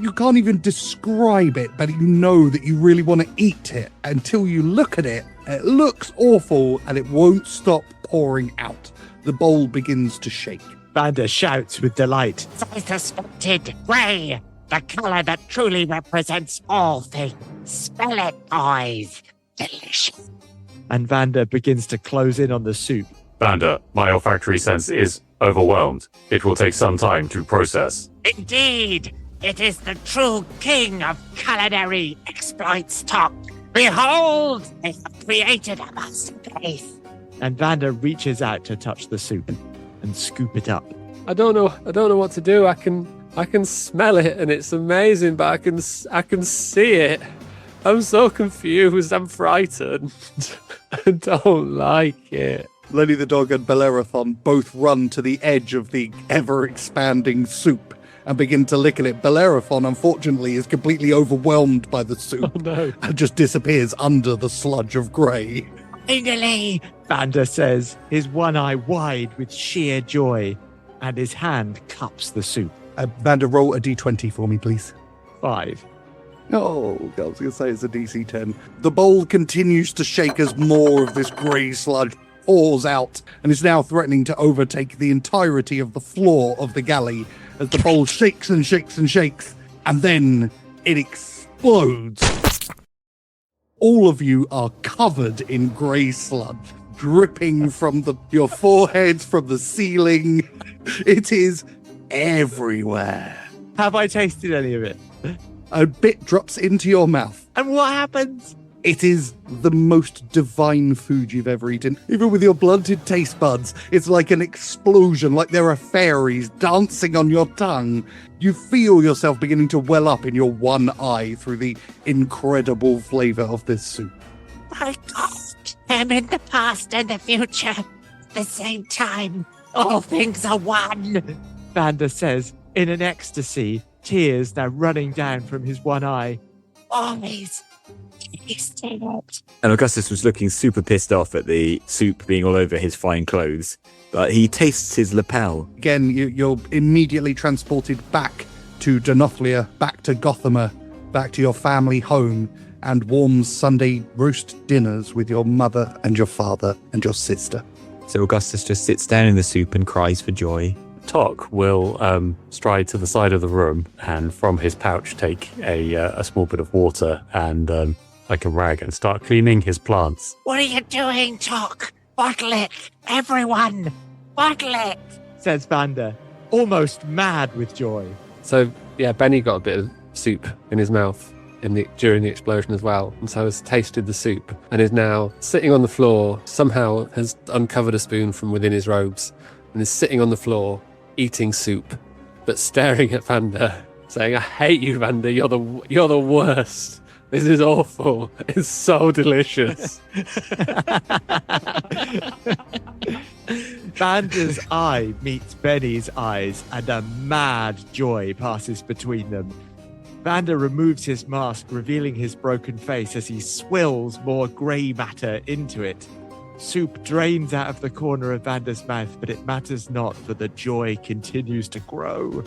You can't even describe it, but you know that you really want to eat it until you look at it. It looks awful and it won't stop pouring out. The bowl begins to shake. Vander shouts with delight. I suspected. Grey, the colour that truly represents all things. Smell it, boys. Delicious. And Vander begins to close in on the soup, Vander, my olfactory sense is overwhelmed. It will take some time to process. Indeed, it is the true king of culinary exploits, Tock. Behold, they have created a masterpiece. And Vander reaches out to touch the soup and scoop it up. I don't know what to do. I can smell it and it's amazing, but I can see it. I'm so confused. I'm frightened. I don't like it. Lenny the dog and Bellerophon both run to the edge of the ever-expanding soup and begin to lick at it. Bellerophon, unfortunately, is completely overwhelmed by the soup and just disappears under the sludge of grey. Finally, Vander says, his one eye wide with sheer joy, and his hand cups the soup. Vander, roll a d20 for me, please. 5. Oh, I was going to say it's a DC 10. The bowl continues to shake as more of this grey sludge pours out and is now threatening to overtake the entirety of the floor of the galley as the bowl shakes and shakes and shakes, and then it explodes. All of you are covered in grey sludge, dripping from your foreheads, from the ceiling. It is everywhere. Have I tasted any of it? A bit drops into your mouth. And what happens? It is the most divine food you've ever eaten. Even with your blunted taste buds, it's like an explosion, like there are fairies dancing on your tongue. You feel yourself beginning to well up in your one eye through the incredible flavour of this soup. my God, I'm in the past and the future at the same time. All things are one. Vander says, in an ecstasy, tears now running down from his one eye. Always tasting it. And Augustus was looking super pissed off at the soup being all over his fine clothes. But he tastes his lapel. Again, you're immediately transported back to Denoplia, back to Gothamer, back to your family home, and warm Sunday roast dinners with your mother and your father and your sister. So Augustus just sits down in the soup and cries for joy. Tock will stride to the side of the room and from his pouch take a small bit of water and like a rag and start cleaning his plants. What are you doing, Tock? Bottle it, everyone! Bottle it! Says Vander, almost mad with joy. So, yeah, Bennie got a bit of soup in his mouth during the explosion as well, and so has tasted the soup and is now sitting on the floor, somehow has uncovered a spoon from within his robes and is sitting on the floor eating soup, but staring at Vander, saying, I hate you, Vander, you're the worst. This is awful. It's so delicious. Vander's eye meets Bennie's eyes, and a mad joy passes between them. Vander removes his mask, revealing his broken face as he swills more grey matter into it. Soup drains out of the corner of Vander's mouth, but it matters not, for the joy continues to grow.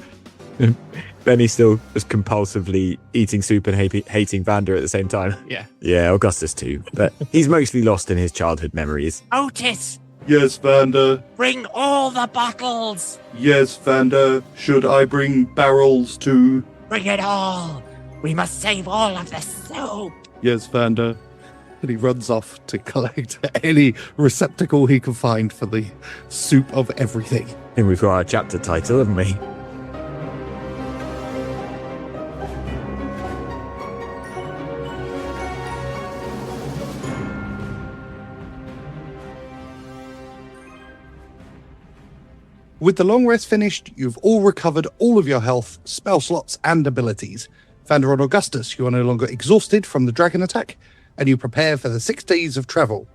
Bennie still was compulsively eating soup and hating Vander at the same time. Yeah. Yeah, Augustus too. But he's mostly lost in his childhood memories. Otis, Yes, Vander. bring all the bottles! Yes, Vander. Should I bring barrels too? Bring it all! We must save all of the soup! Yes, Vander. And he runs off to collect any receptacle he can find for the soup of everything. And we've got our chapter title, haven't we? With the long rest finished, you've all recovered all of your health, spell slots, and abilities. Vander and Augustus, you are no longer exhausted from the dragon attack, and you prepare for the 6 days of travel.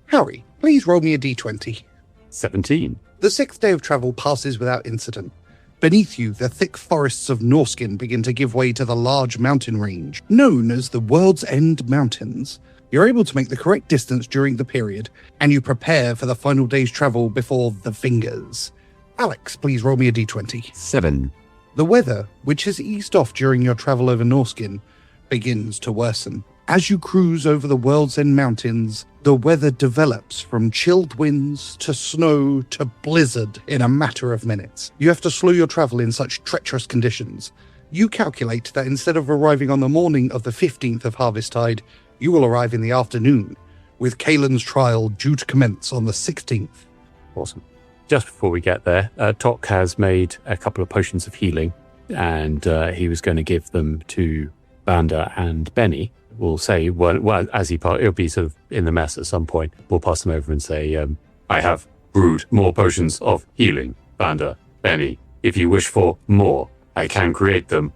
Harry, please roll me a d20. 17. The 6th day of travel passes without incident. Beneath you, the thick forests of Norskin begin to give way to the large mountain range, known as the World's End Mountains. You're able to make the correct distance during the period, and you prepare for the final day's travel before the Fingers. Alex, please roll me a d20. 7. The weather, which has eased off during your travel over Norskin, begins to worsen. As you cruise over the World's End Mountains, the weather develops from chilled winds to snow to blizzard in a matter of minutes. You have to slow your travel in such treacherous conditions. You calculate that instead of arriving on the morning of the 15th of Harvesttide, you will arrive in the afternoon, with Kaelin's trial due to commence on the 16th. Awesome. Just before we get there, Tock has made a couple of potions of healing, and he was going to give them to Vander and Bennie. We'll say, well, as it'll be sort of in the mess at some point. We'll pass them over and say, I have brewed more potions of healing, Vander, Bennie. If you wish for more, I can create them,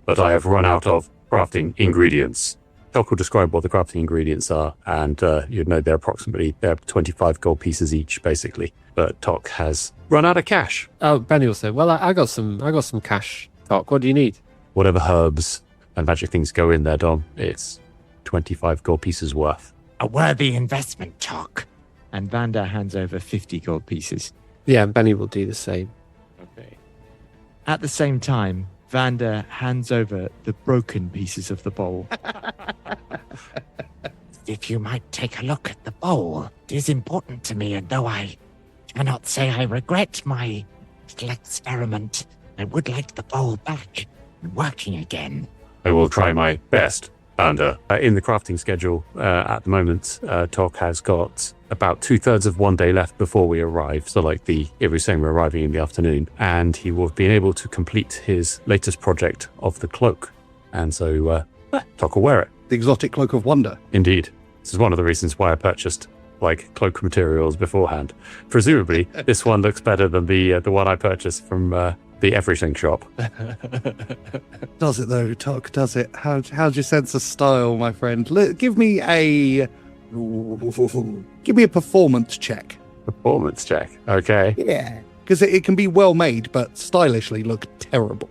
but I have run out of crafting ingredients. Tock will describe what the crafting ingredients are, and you'd know they're 25 gold pieces each, basically. But Tock has run out of cash. Oh, Bennie will say, well, I got some cash, Tock. What do you need? Whatever herbs and magic things go in there, Dom, it's 25 gold pieces worth. A worthy investment, Tock. And Vander hands over 50 gold pieces. Yeah, and Bennie will do the same. Okay. At the same time, Vander hands over the broken pieces of the bowl. If you might take a look at the bowl, it is important to me, and though I cannot say I regret my little experiment, I would like the bowl back and working again. I will try my best, Vander. In the crafting schedule, at the moment, Tock has got about 2/3 of one day left before we arrive. So if we're saying we're arriving in the afternoon, and he will have been able to complete his latest project of the cloak. And so Tock will wear it. The exotic cloak of wonder. Indeed. This is one of the reasons why I purchased cloak materials beforehand. Presumably, this one looks better than the one I purchased from the everything shop. Does it though, Tock? Does it? How's your sense of style, my friend? Give me a performance check. Performance check. Okay. Yeah. Because it can be well made, but stylishly look terrible.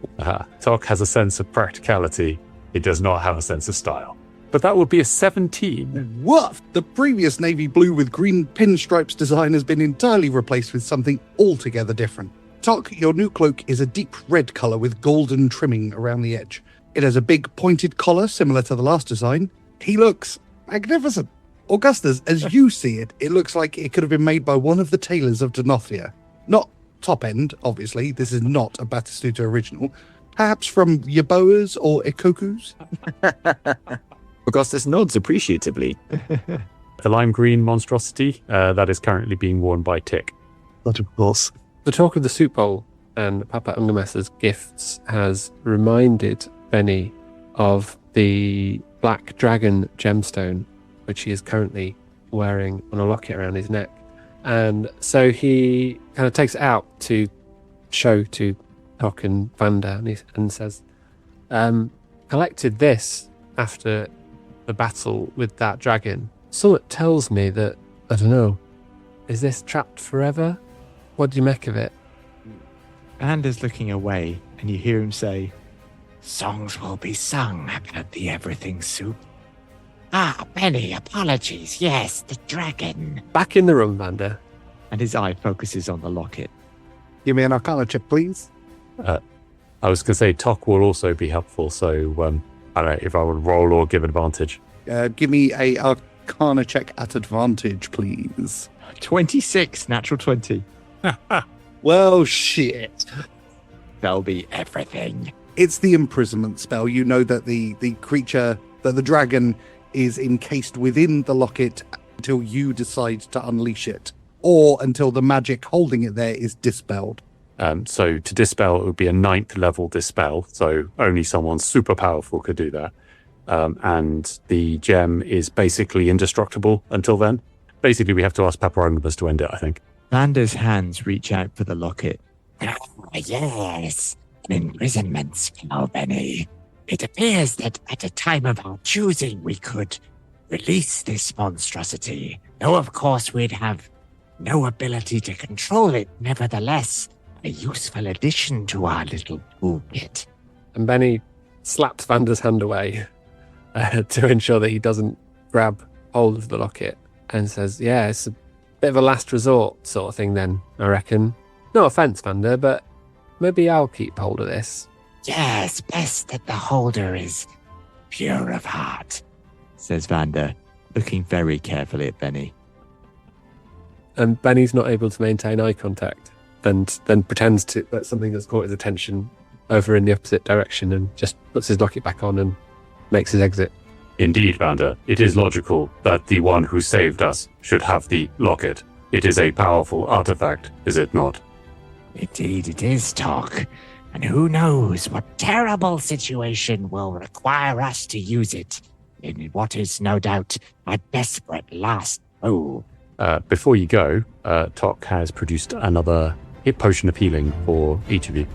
Tock has a sense of practicality. He does not have a sense of style. But that would be a 17. Woof! The previous navy blue with green pinstripes design has been entirely replaced with something altogether different. Tock, your new cloak is a deep red colour with golden trimming around the edge. It has a big pointed collar similar to the last design. He looks magnificent. Augustus, as you see it, it looks like it could have been made by one of the tailors of Denothea. Not top end, obviously. This is not a Batistuta original. Perhaps from Yaboas or Ikokus? Augustus nods appreciatively. The lime green monstrosity, that is currently being worn by Tick. But of course. The talk of the soup bowl and Papa Ungamessa's gifts has reminded Bennie of the black dragon gemstone, which he is currently wearing on a locket around his neck. And so he kind of takes it out to show to Tock and Vander, and says, collected this after the battle with that dragon. Something tells me that, I don't know, is this trapped forever? What do you make of it? Vander's looking away, and you hear him say, Songs will be sung about the everything soup. Ah, Bennie, apologies. Yes, the dragon. Back in the room, Vander. and his eye focuses on the locket. Give me an Arcana check, please. I was going to say Tock will also be helpful, so I don't know if I would roll or give advantage. Give me a Arcana check at advantage, please. 26, natural 20. Well, shit. That'll be everything. It's the imprisonment spell. You know that the creature, that the dragon is encased within the locket until you decide to unleash it, or until the magic holding it there is dispelled. So to dispel, it would be a 9th level dispel, so only someone super powerful could do that. And the gem is basically indestructible until then. Basically, we have to ask Papa Ungamess to end it, I think. Vander's hands reach out for the locket. Ah, yes, an imprisonment spell, Bennie. It appears that at a time of our choosing, we could release this monstrosity. Though, of course, we'd have no ability to control it. Nevertheless, a useful addition to our little toolkit. And Bennie slaps Vander's hand away to ensure that he doesn't grab hold of the locket and says, yeah, it's a bit of a last resort sort of thing then, I reckon. No offence, Vander, but maybe I'll keep hold of this. Yes, best that the holder is pure of heart, Says Vander, looking very carefully at Bennie. And Bennie's not able to maintain eye contact and then pretends that something has caught his attention over in the opposite direction and just puts his locket back on and makes his exit. Indeed, Vander, it is logical that the one who saved us should have the locket. It is a powerful artifact, is it not? Indeed it is, Tock. And who knows what terrible situation will require us to use it in what is no doubt a desperate last move. Before you go, Tock has produced another hit potion of healing for each of you.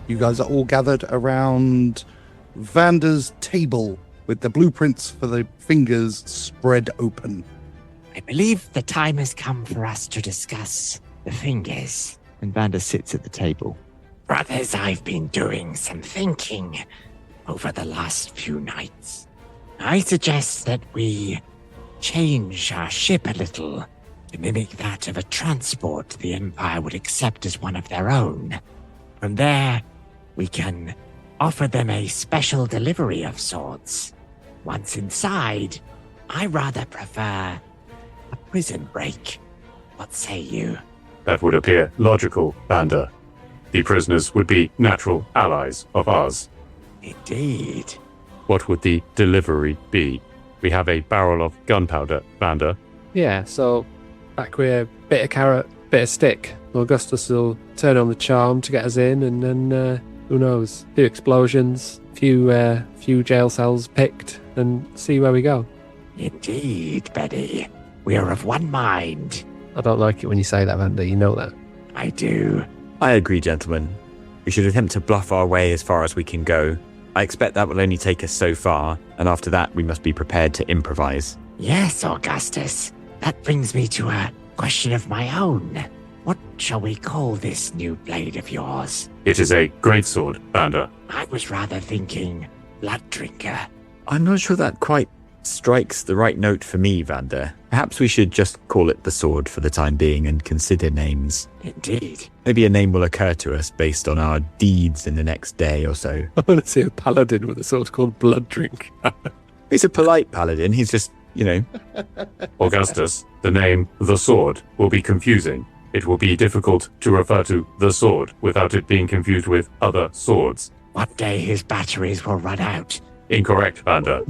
You guys are all gathered around Vander's table with the blueprints for the fingers spread open. I believe the time has come for us to discuss the fingers. And Vander sits at the table. Brothers, I've been doing some thinking over the last few nights. I suggest that we change our ship a little to mimic that of a transport the Empire would accept as one of their own. From there, we can offer them a special delivery of sorts. Once inside, I rather prefer a prison break. What say you? That would appear logical, Vander. The prisoners would be natural allies of ours. Indeed. What would the delivery be? We have a barrel of gunpowder, Vander. Yeah, so back with a bit of carrot, bit of stick. Augustus will turn on the charm to get us in, and then who knows? A few explosions, few jail cells picked, and see where we go. Indeed, Bennie. We are of one mind. I don't like it when you say that, Vander. You know that. I do. I agree, gentlemen. We should attempt to bluff our way as far as we can go. I expect that will only take us so far, and after that we must be prepared to improvise. Yes, Augustus. That brings me to a question of my own. What shall we call this new blade of yours? It is a greatsword, Vander. I was rather thinking blood drinker. I'm not sure that quite strikes the right note for me, Vander. Perhaps we should just call it the sword for the time being and consider names. Indeed. Maybe a name will occur to us based on our deeds in the next day or so. I want to see a paladin with a sword called Blood Drink. He's a polite paladin. He's just, Augustus, the name The Sword will be confusing. It will be difficult to refer to the sword without it being confused with other swords. One day his batteries will run out. Incorrect, Vander.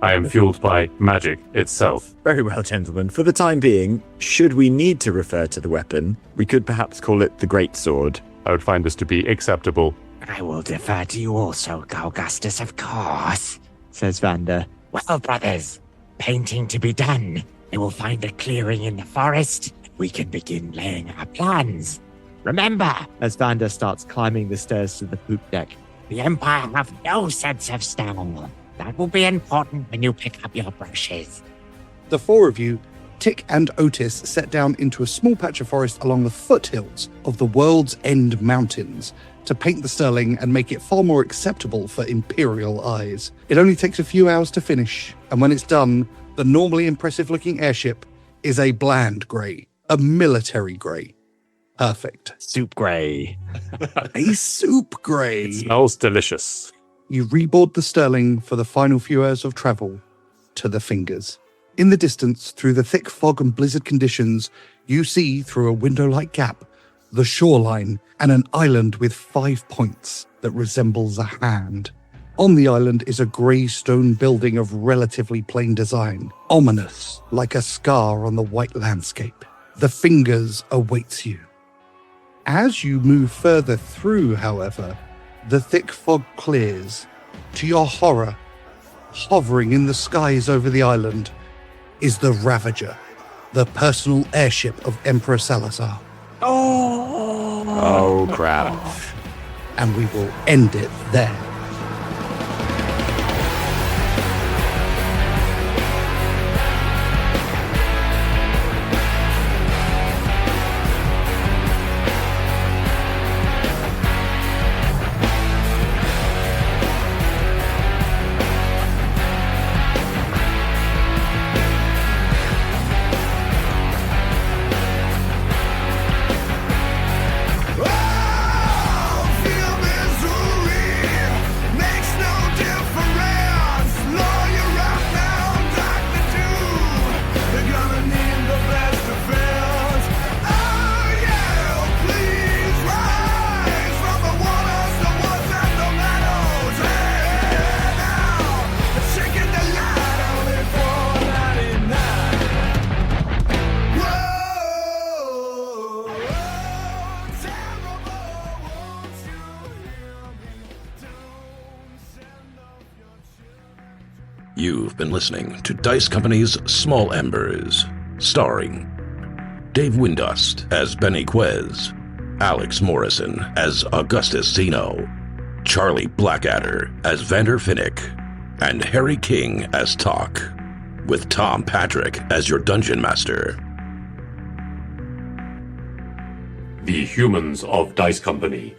I am fueled by magic itself. Very well, gentlemen. For the time being, should we need to refer to the weapon, we could perhaps call it the Great Sword. I would find this to be acceptable. I will defer to you also, Augustus, of course. Says Vander. Well, brothers, painting to be done. I will find a clearing in the forest. We can begin laying our plans. Remember, As Vander starts climbing the stairs to the poop deck. the Empire have no sense of style. That will be important when you pick up your brushes. The four of you, Tick and Otis, set down into a small patch of forest along the foothills of the World's End Mountains to paint the Sterling and make it far more acceptable for Imperial eyes. It only takes a few hours to finish, and when it's done, the normally impressive-looking airship is a bland grey, a military grey. Perfect. Soup grey. A soup grey. It smells delicious. You reboard the Sterling for the final few hours of travel to the Fingers. In the distance, through the thick fog and blizzard conditions, you see, through a window-like gap, the shoreline and an island with 5 points that resembles a hand. On the island is a grey stone building of relatively plain design, ominous, like a scar on the white landscape. The Fingers awaits you. As you move further through, however, the thick fog clears. To your horror, hovering in the skies over the island, is the Ravager, the personal airship of Emperor Salazar. Oh, crap. And we will end it there. Feel misery. You've been listening to Dice Company's Small Embers, starring Dave Windust as Bennie Quez, Alex Morrison as Augustus Zeno, Charlie Blackadder as Vander Finnick, and Harry King as Tock, with Tom Patrick as your Dungeon Master. The humans of Dice Company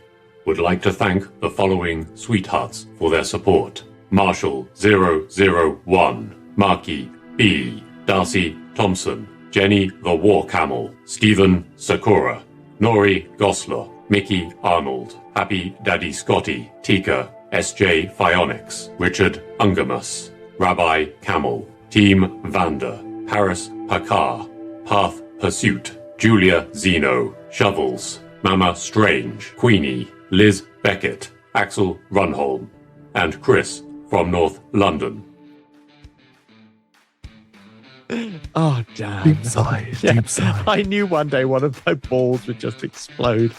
would like to thank the following sweethearts for their support. Marshall 001, Marky B, Darcy Thompson, Jenny the War Camel, Stephen Sakura, Nori Gosler, Mickey Arnold, Happy Daddy Scotty, Tika, SJ Phionics, Richard Ungamus, Rabbi Camel, Team Vander, Harris Pakar, Path Pursuit, Julia Zeno, Shovels, Mama Strange, Queenie, Liz Beckett, Axel Runholm, and Chris from North London. Oh, damn. Deep sigh. Yeah. Deep sigh. I knew one day one of my balls would just explode.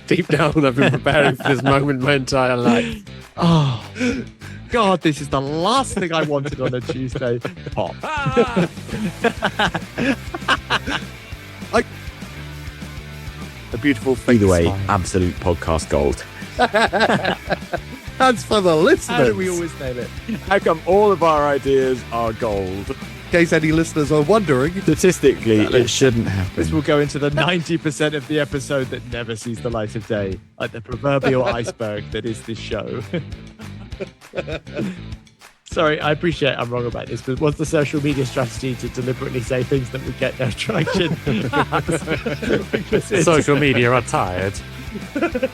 Deep down, I've been preparing for this moment my entire life. Oh, God, this is the last thing I wanted on a Tuesday. Pop. A beautiful Either way, smile. absolute podcast gold. That's for the listeners. How do we always name it? How come all of our ideas are gold? In case any listeners are wondering, Statistically, it shouldn't happen. This will go into the 90% of the episode that never sees the light of day, like the proverbial iceberg that is this show. Sorry, I appreciate I'm wrong about this, but what's the social media strategy to deliberately say things that would get no traction? Social media are tired.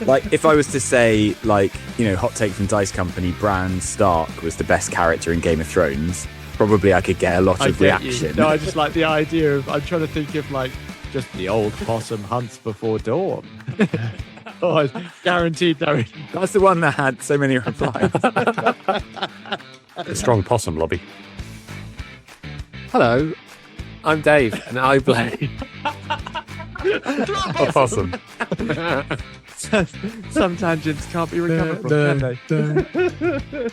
Like, if I was to say, like, you know, hot take from Dice Company, Bran Stark was the best character in Game of Thrones, probably I could get a lot I of get you. reaction. No, I just like the idea of, I'm trying to think of, like, just the old possum hunts before dawn. Oh, it's guaranteed there. That's the one that had so many replies. A strong possum lobby. Hello, I'm Dave, and I play. A possum. Some tangents can't be recovered from, can they?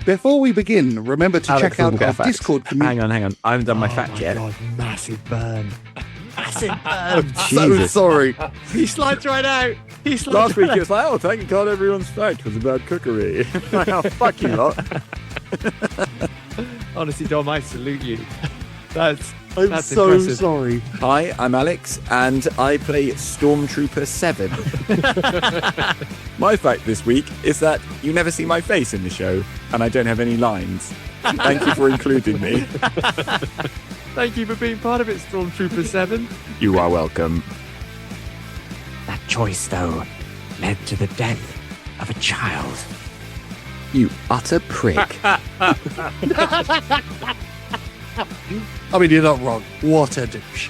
before we begin, remember to Alex check out doesn't get a our fact. Discord community. Hang on. I haven't done my Oh fact yet. God, massive burn. Massive burn. I'm so Jesus. sorry. He slides right out. He slides Last week right it was like, oh, thank God everyone's fact was about cookery. Like, oh, fuck you lot. Honestly, Dom, I salute you. That's So impressive. sorry. Hi, I'm Alex, and I play Stormtrooper 7. My fact this week is that you never see my face in the show, and I don't have any lines. Thank you for including me. Thank you for being part of it, Stormtrooper 7. You are welcome. That choice, though, led to the death of a child. You utter prick. I mean, you're not wrong. What a douche.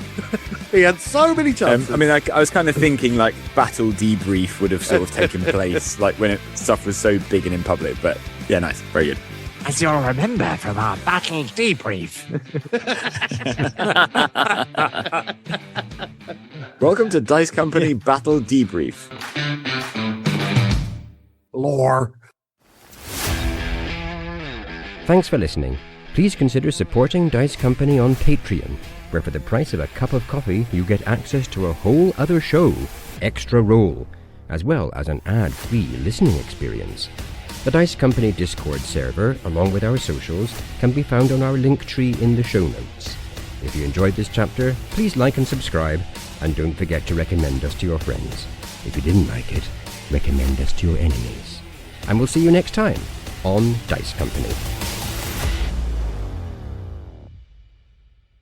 He had so many chances. I mean, I was kind of thinking like battle debrief would have sort of taken place, like when stuff was so big and in public. But yeah, nice, very good. As you'll remember from our battle debrief. Welcome to Dice Company Battle Debrief. Lore. Thanks for listening. Please consider supporting Dice Company on Patreon, where for the price of a cup of coffee, you get access to a whole other show, Extra Roll, as well as an ad-free listening experience. The Dice Company Discord server, along with our socials, can be found on our Linktree in the show notes. If you enjoyed this chapter, please like and subscribe, and don't forget to recommend us to your friends. If you didn't like it, recommend us to your enemies. And we'll see you next time on Dice Company.